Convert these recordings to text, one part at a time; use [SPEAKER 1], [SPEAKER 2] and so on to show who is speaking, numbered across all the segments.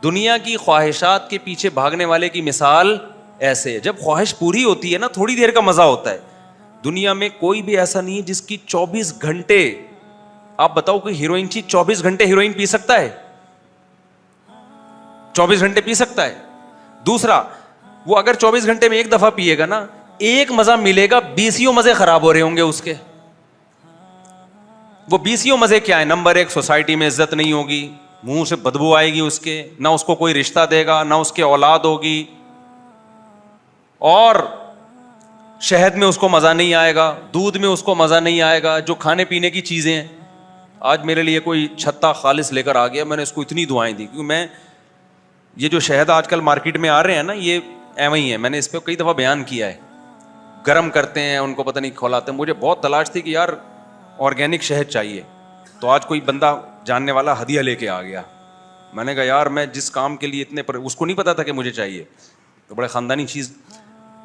[SPEAKER 1] دنیا کی خواہشات کے پیچھے بھاگنے والے کی مثال ایسے ہے. جب خواہش پوری ہوتی ہے نا تھوڑی دیر کا مزہ ہوتا ہے. دنیا میں کوئی بھی ایسا نہیں ہے جس کی 24 گھنٹے, آپ بتاؤ کوئی ہیروئن چی 24 گھنٹے ہیروئن پی سکتا ہے؟ 24 گھنٹے پی سکتا ہے؟ دوسرا, وہ اگر 24 گھنٹے میں ایک دفعہ پیے گا نا, ایک مزہ ملے گا, 20 مزے خراب ہو رہے ہوں گے اس کے. وہ 20 مزے کیا ہے؟ نمبر 1, سوسائٹی میں عزت نہیں ہوگی, منہ سے بدبو آئے گی اس کے, نہ اس کو کوئی رشتہ دے گا, نہ اس کے اولاد ہوگی, اور شہد میں اس کو مزہ نہیں آئے گا, دودھ میں اس کو مزہ نہیں آئے گا, جو کھانے پینے کی چیزیں ہیں. آج میرے لیے کوئی چھتا خالص لے کر آ گیا, میں نے اس کو اتنی دعائیں دی, کیونکہ میں یہ جو شہد آج کل مارکیٹ میں آ رہے ہیں نا, یہ ایویں ہی ہے. میں نے اس پہ کئی دفعہ بیان کیا ہے, گرم کرتے ہیں ان کو پتہ نہیں کھولاتے ہیں. مجھے بہت تلاش تھی کہ یار آرگینک شہد چاہیے, تو آج کوئی بندہ جاننے والا ہدیہ لے کے آ گیا. میں نے کہا یار میں جس کام کے لیے اتنے اس کو نہیں پتا تھا کہ مجھے چاہیے, تو بڑے خاندانی چیز.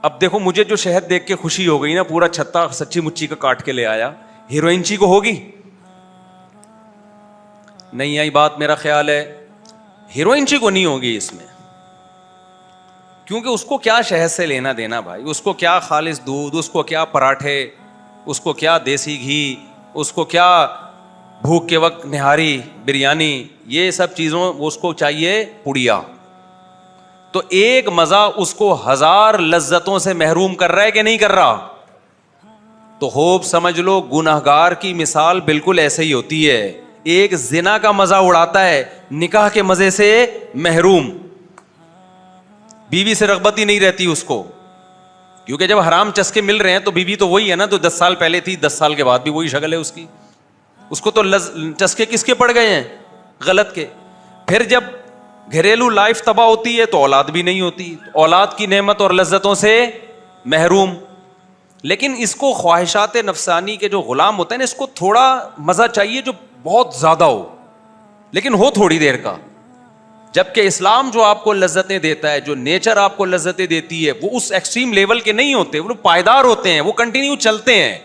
[SPEAKER 1] اب دیکھو مجھے جو شہد دیکھ کے خوشی ہو گئی نا, پورا چھتا سچی مچی کا کاٹ کے لے آیا. ہیروئن چی کو ہوگی نہیں آئی بات, میرا خیال ہے ہیروئن چی کو نہیں ہوگی اس میں, کیونکہ اس کو کیا شہد سے لینا دینا بھائی, اس کو کیا خالص دودھ, اس کو کیا پراٹھے, اس کو کیا دیسی گھی, اس کو کیا بھوک کے وقت نہاری بریانی, یہ سب چیزوں اس کو چاہیے پڑیا. تو ایک مزہ اس کو 1000 لذتوں سے محروم کر رہا ہے کہ نہیں کر رہا؟ تو خوب سمجھ لو گنہگار کی مثال بالکل ایسے ہی ہوتی ہے. ایک زنا کا مزہ اڑاتا ہے, نکاح کے مزے سے محروم, بیوی سے رغبت ہی نہیں رہتی اس کو, کیونکہ جب حرام چسکے مل رہے ہیں تو بیوی تو وہی ہے نا, تو 10 سال پہلے تھی, 10 سال کے بعد بھی وہی شکل ہے اس کی. اس کو تو چسکے کس کے پڑ گئے ہیں؟ غلط کے. پھر جب گھریلو لائف تباہ ہوتی ہے تو اولاد بھی نہیں ہوتی, اولاد کی نعمت اور لذتوں سے محروم. لیکن اس کو خواہشات نفسانی کے جو غلام ہوتے ہیں نا, اس کو تھوڑا مزہ چاہیے جو بہت زیادہ ہو, لیکن ہو تھوڑی دیر کا. جبکہ اسلام جو آپ کو لذتیں دیتا ہے, جو نیچر آپ کو لذتیں دیتی ہے, وہ اس ایکسٹریم لیول کے نہیں ہوتے, وہ پائیدار ہوتے ہیں, وہ کنٹینیو چلتے ہیں.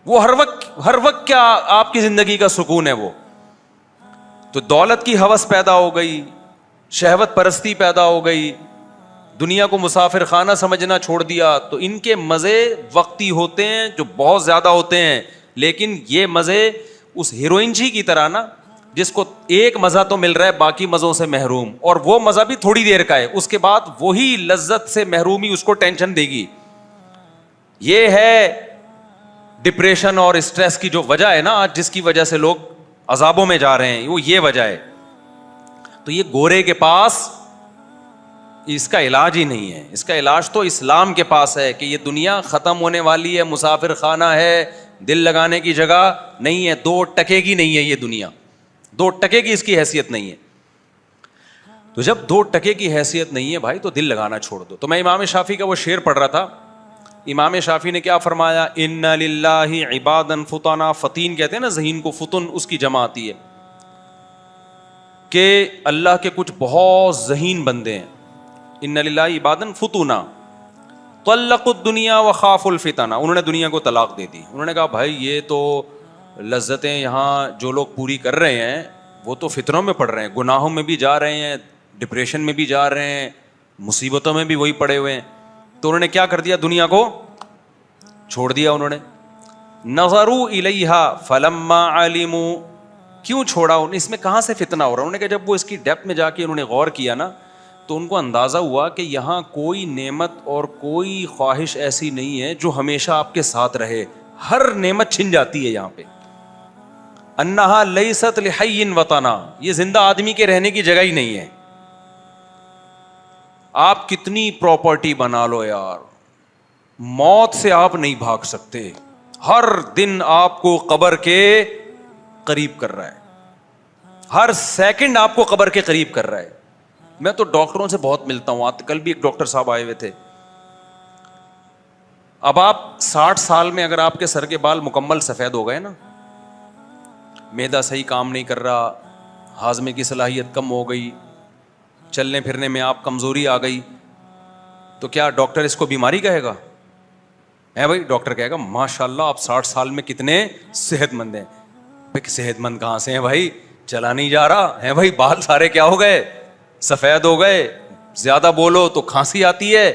[SPEAKER 1] وہ ہر وقت کیا آپ کی زندگی کا سکون ہے وہ. تو دولت کی ہوس پیدا ہو گئی, شہوت پرستی پیدا ہو گئی, دنیا کو مسافر خانہ سمجھنا چھوڑ دیا, تو ان کے مزے وقتی ہوتے ہیں جو بہت زیادہ ہوتے ہیں. لیکن یہ مزے اس ہیروئن جی کی طرح نا, جس کو ایک مزہ تو مل رہا ہے باقی مزوں سے محروم, اور وہ مزہ بھی تھوڑی دیر کا ہے, اس کے بعد وہی لذت سے محرومی اس کو ٹینشن دے گی. یہ ہے ڈپریشن اور اسٹریس کی جو وجہ ہے نا آج, جس کی وجہ سے لوگ عذابوں میں جا رہے ہیں, وہ یہ وجہ ہے. تو یہ گورے کے پاس اس کا علاج ہی نہیں ہے. اس کا علاج تو اسلام کے پاس ہے کہ یہ دنیا ختم ہونے والی ہے, مسافر خانہ ہے, دل لگانے کی جگہ نہیں ہے, 2 ٹکے کی نہیں ہے یہ دنیا, 2 ٹکے کی اس کی حیثیت نہیں ہے. تو جب 2 ٹکے کی حیثیت نہیں ہے بھائی, تو دل لگانا چھوڑ دو. تو میں امام شافعی کا وہ شعر پڑھ رہا تھا. امام شافعی نے کیا فرمایا, ان للہ عبادا فطنا, فطین کہتے ہیں نا ذہین کو, فطن اس کی جمع آتی ہے کہ اللہ کے کچھ بہت ذہین بندے ہیں. ان للہ عبادا فطنا طلقوا الدنیا وخافوا الفتنہ, انہوں نے دنیا کو طلاق دے دی. انہوں نے کہا بھائی یہ تو لذتیں یہاں جو لوگ پوری کر رہے ہیں وہ تو فتنوں میں پڑ رہے ہیں, گناہوں میں بھی جا رہے ہیں, ڈپریشن میں بھی جا رہے ہیں, مصیبتوں میں بھی وہی پڑے ہوئے ہیں. تو انہوں نے کیا کر دیا, دنیا کو چھوڑ دیا. انہوں نے نظروا الیہا فلما علموا, کیوں چھوڑا, اس میں کہاں سے فتنہ ہو رہا ہے. انہوں نے کہا جب وہ اس کی ڈیپتھ میں جا کے انہوں نے غور کیا نا, تو ان کو اندازہ ہوا کہ یہاں کوئی نعمت اور کوئی خواہش ایسی نہیں ہے جو ہمیشہ آپ کے ساتھ رہے, ہر نعمت چھن جاتی ہے یہاں پہ. انہا لیست لحی وطنا, یہ زندہ آدمی کے رہنے کی جگہ ہی نہیں ہے. آپ کتنی پراپرٹی بنا لو یار, موت سے آپ نہیں بھاگ سکتے. ہر دن آپ کو قبر کے قریب کر رہا ہے, ہر سیکنڈ آپ کو قبر کے قریب کر رہا ہے. میں تو ڈاکٹروں سے بہت ملتا ہوں, کل بھی ایک ڈاکٹر صاحب آئے ہوئے تھے. اب آپ 60 سال میں اگر آپ کے سر کے بال مکمل سفید ہو گئے نا, معدہ صحیح کام نہیں کر رہا, ہاضمے کی صلاحیت کم ہو گئی, چلنے پھرنے میں آپ کمزوری آ گئی, تو کیا ڈاکٹر اس کو بیماری کہے گا؟ ہے بھائی, ڈاکٹر کہے گا ماشاء اللہ آپ 60 سال میں کتنے صحت مند ہیں. صحت مند کہاں سے ہیں بھائی, چلا نہیں جا رہا ہے بھائی, بال سارے کیا ہو گئے, سفید ہو گئے, زیادہ بولو تو کھانسی آتی ہے.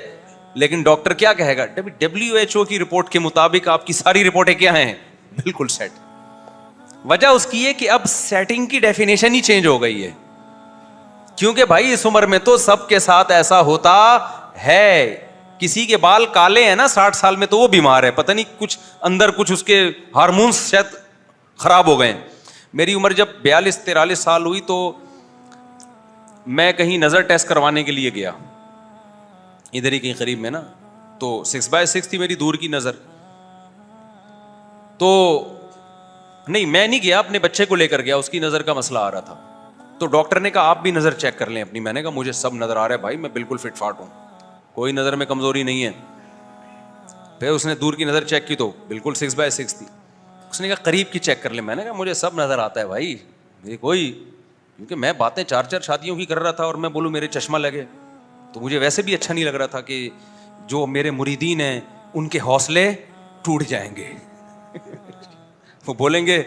[SPEAKER 1] لیکن ڈاکٹر کیا کہے گا, WHO کی رپورٹ کے مطابق آپ کی ساری رپورٹیں کیا ہیں, بالکل سیٹ. وجہ اس کی ہے کہ اب سیٹنگ کی ڈیفینیشن ہی چینج ہو گئی ہے, کیونکہ بھائی اس عمر میں تو سب کے ساتھ ایسا ہوتا ہے. کسی کے بال کالے ہیں نا 60 سال میں تو وہ بیمار ہے, پتہ نہیں کچھ اندر کچھ اس کے ہارمونز شاید خراب ہو گئے. میری عمر جب 42-43 سال ہوئی تو میں کہیں نظر ٹیسٹ کروانے کے لیے گیا, ادھر ہی کہیں قریب میں نا, تو 6/6 تھی میری دور کی نظر. تو نہیں, میں نہیں گیا, اپنے بچے کو لے کر گیا, اس کی نظر کا مسئلہ آ رہا تھا. تو ڈاکٹر نے کہا آپ بھی نظر چیک کر لیں اپنی. میں نے کہا مجھے سب نظر آ رہا ہے بھائی, میں بالکل فٹ فاٹ ہوں, کوئی نظر میں کمزوری نہیں ہے. پھر اس نے دور کی نظر چیک کی تو بالکل 6/6 تھی. اس نے کہا قریب کی چیک کر لیں. میں نے کہا مجھے سب نظر آتا ہے بھائی, میری کوئی, کیونکہ میں باتیں 4 شادیوں کی کر رہا تھا اور میں بولوں میرے چشمہ لگے تو مجھے ویسے بھی اچھا نہیں لگ رہا تھا کہ جو میرے مریدین ہیں ان کے حوصلے ٹوٹ جائیں گے. وہ بولیں گے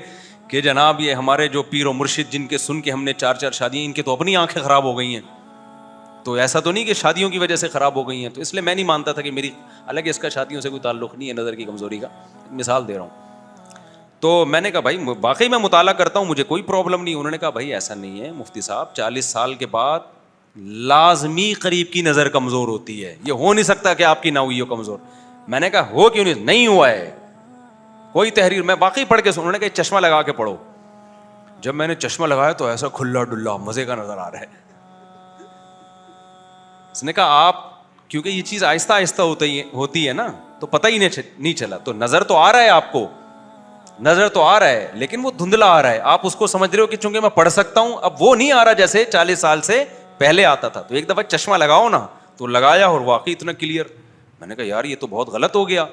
[SPEAKER 1] کہ جناب یہ ہمارے جو پیر و مرشد جن کے سن کے ہم نے 4 شادیاں, ان کے تو اپنی آنکھیں خراب ہو گئی ہیں, تو ایسا تو نہیں کہ شادیوں کی وجہ سے خراب ہو گئی ہیں. تو اس لیے میں نہیں مانتا تھا کہ میری, حالانکہ اس کا شادیوں سے کوئی تعلق نہیں ہے, نظر کی کمزوری کا مثال دے رہا ہوں. تو میں نے کہا بھائی واقعی میں مطالعہ کرتا ہوں, مجھے کوئی پرابلم نہیں. انہوں نے کہا بھائی ایسا نہیں ہے مفتی صاحب, 40 سال کے بعد لازمی قریب کی نظر کمزور ہوتی ہے, یہ ہو نہیں سکتا کہ آپ کی نہ ہوئی ہو کمزور. میں نے کہا ہو کیوں نہیں ہوا ہے کوئی تحریر, میں واقعی پڑھ کے. انہوں نے کہا چشمہ لگا کے پڑھو. جب میں نے چشمہ لگایا تو ایسا کھلا ڈلا مزے کا نظر آ رہا ہے. اس نے کہا آپ, کیونکہ یہ چیز آہستہ آہستہ ہوتی ہے نا, تو پتہ ہی نہیں چلا. تو نظر تو آ رہا ہے آپ کو, نظر تو آ رہا ہے, لیکن وہ دھندلا آ رہا ہے. آپ اس کو سمجھ رہے ہو کہ چونکہ میں پڑھ سکتا ہوں, اب وہ نہیں آ رہا جیسے 40 سال سے پہلے آتا تھا. تو ایک دفعہ چشمہ لگاؤ نا, تو لگایا اور واقعی اتنا کلیئر. میں نے کہا یار یہ تو بہت غلط ہو گیا,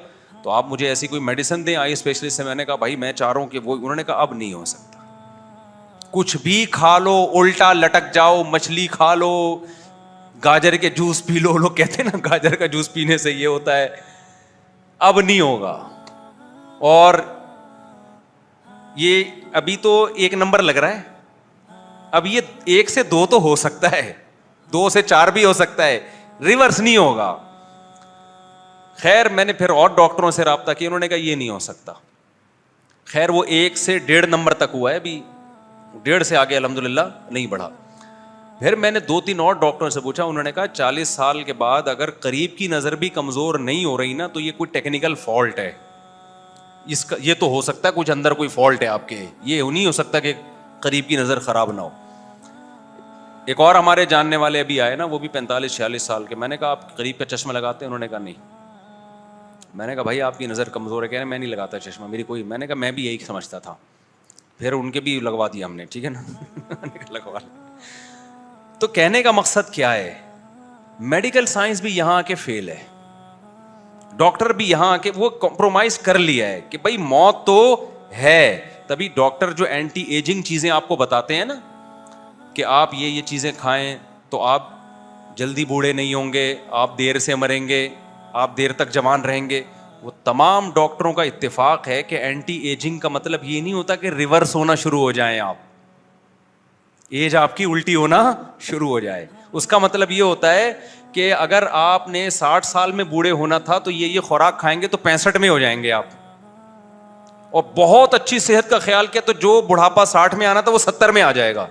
[SPEAKER 1] تو آپ مجھے ایسی کوئی میڈیسن دیں آئی اسپیشلسٹ سے. میں نے کہا بھائی میں چاہ رہا ہوں کہ وہ, انہوں نے کہا اب نہیں ہو سکتا, کچھ بھی کھا لو الٹا لٹک جاؤ, مچھلی کھا لو, گاجر کے جوس پی لو, لوگ کہتے ہیں نا گاجر کا جوس پینے سے یہ ہوتا ہے, اب نہیں ہوگا. اور یہ ابھی تو 1 نمبر لگ رہا ہے, اب یہ 1 سے 2 تو ہو سکتا ہے, 2 سے 4 بھی ہو سکتا ہے, ریورس نہیں ہوگا. خیر میں نے پھر اور ڈاکٹروں سے رابطہ کیا, انہوں نے کہا یہ نہیں ہو سکتا. خیر وہ 1 سے 1.5 نمبر تک ہوا ہے, ابھی 1.5 سے آگے الحمدللہ نہیں بڑھا. پھر میں نے 2-3 اور ڈاکٹروں سے پوچھا, انہوں نے کہا 40 سال کے بعد اگر قریب کی نظر بھی کمزور نہیں ہو رہی نا, تو یہ کوئی ٹیکنیکل فالٹ ہے, اس کا یہ تو ہو سکتا ہے کچھ اندر کوئی فالٹ ہے آپ کے, یہ نہیں ہو سکتا کہ قریب کی نظر خراب نہ ہو. ایک اور ہمارے جاننے والے ابھی آئے نا, وہ بھی 45-46 سال کے. میں نے کہا آپ قریب کا چشمہ لگاتے ہیں؟ انہوں نے کہا نہیں. میں نے کہا بھائی آپ کی نظر کمزور ہے. کہہ رہے میں نہیں لگاتا چشمہ, میری کوئی. میں نے کہا میں بھی یہی سمجھتا تھا. پھر ان کے بھی لگوا دیا ہم نے, ٹھیک ہے نا, لگوا. تو کہنے کا مقصد کیا ہے, میڈیکل سائنس بھی یہاں آ کے فیل ہے, ڈاکٹر بھی یہاں آ کے وہ کمپرومائز کر لیا ہے کہ بھائی موت تو ہے. تبھی ڈاکٹر جو اینٹی ایجنگ چیزیں آپ کو بتاتے ہیں نا, کہ آپ یہ چیزیں کھائیں تو آپ جلدی بوڑھے نہیں ہوں گے, آپ دیر سے مریں گے, آپ دیر تک جوان رہیں گے, وہ تمام ڈاکٹروں کا اتفاق ہے کہ اینٹی ایجنگ کا مطلب یہ نہیں ہوتا کہ ریورس ہونا شروع ہو جائیں آپ, ایج آپ کی الٹی ہونا شروع ہو جائے. اس کا مطلب یہ ہوتا ہے کہ اگر آپ نے 60 سال میں بوڑھے ہونا تھا تو یہ خوراک کھائیں گے تو 65 میں ہو جائیں گے آپ, اور بہت اچھی صحت کا خیال کیا تو جو بڑھاپا 60 میں آنا تھا وہ 70 میں آ جائے گا.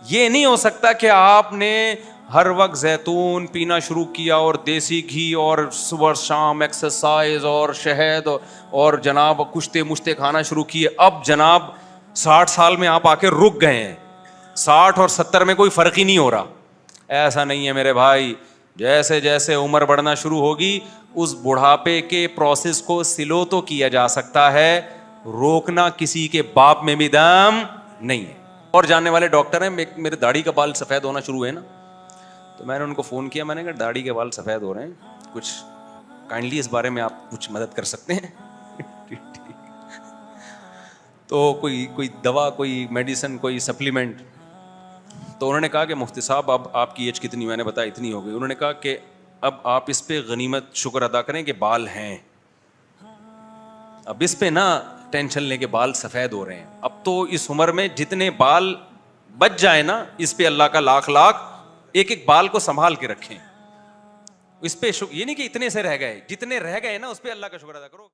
[SPEAKER 1] یہ نہیں ہو سکتا کہ آپ نے ہر وقت زیتون پینا شروع کیا اور دیسی گھی اور صبح شام ایکسرسائز اور شہد اور جناب کشتے مشتے کھانا شروع کیے, اب جناب 60 سال میں آپ آ کے رک گئے ہیں, 60 اور 70 میں کوئی فرق ہی نہیں ہو رہا. ایسا نہیں ہے میرے بھائی, جیسے جیسے عمر بڑھنا شروع ہوگی اس بڑھاپے کے پروسیس کو سلو تو کیا جا سکتا ہے, روکنا کسی کے باپ میں بھی دم نہیں ہے. اور جاننے والے ڈاکٹر ہیں, میرے داڑھی کا بال سفید ہونا شروع ہے نا, تو میں نے ان کو فون کیا, میں نے کہا داڑھی کے بال سفید ہو رہے ہیں, کچھ کائنڈلی اس بارے میں آپ کچھ مدد کر سکتے ہیں؟ تو کوئی دوا, کوئی میڈیسن, کوئی سپلیمنٹ. تو انہوں نے کہا کہ مفتی صاحب اب آپ کی ایج کتنی؟ میں نے بتایا اتنی ہو گئی. انہوں نے کہا کہ اب آپ اس پہ غنیمت شکر ادا کریں کہ بال ہیں, اب اس پہ نہ ٹینشن لیں کہ بال سفید ہو رہے ہیں. اب تو اس عمر میں جتنے بال بچ جائے نا, اس پہ اللہ کا لاکھ لاکھ, ایک ایک بال کو سنبھال کے رکھیں اس پہ. یہ نہیں کہ اتنے سے رہ گئے, جتنے رہ گئے نا اس پہ اللہ کا شکر ادا کرو.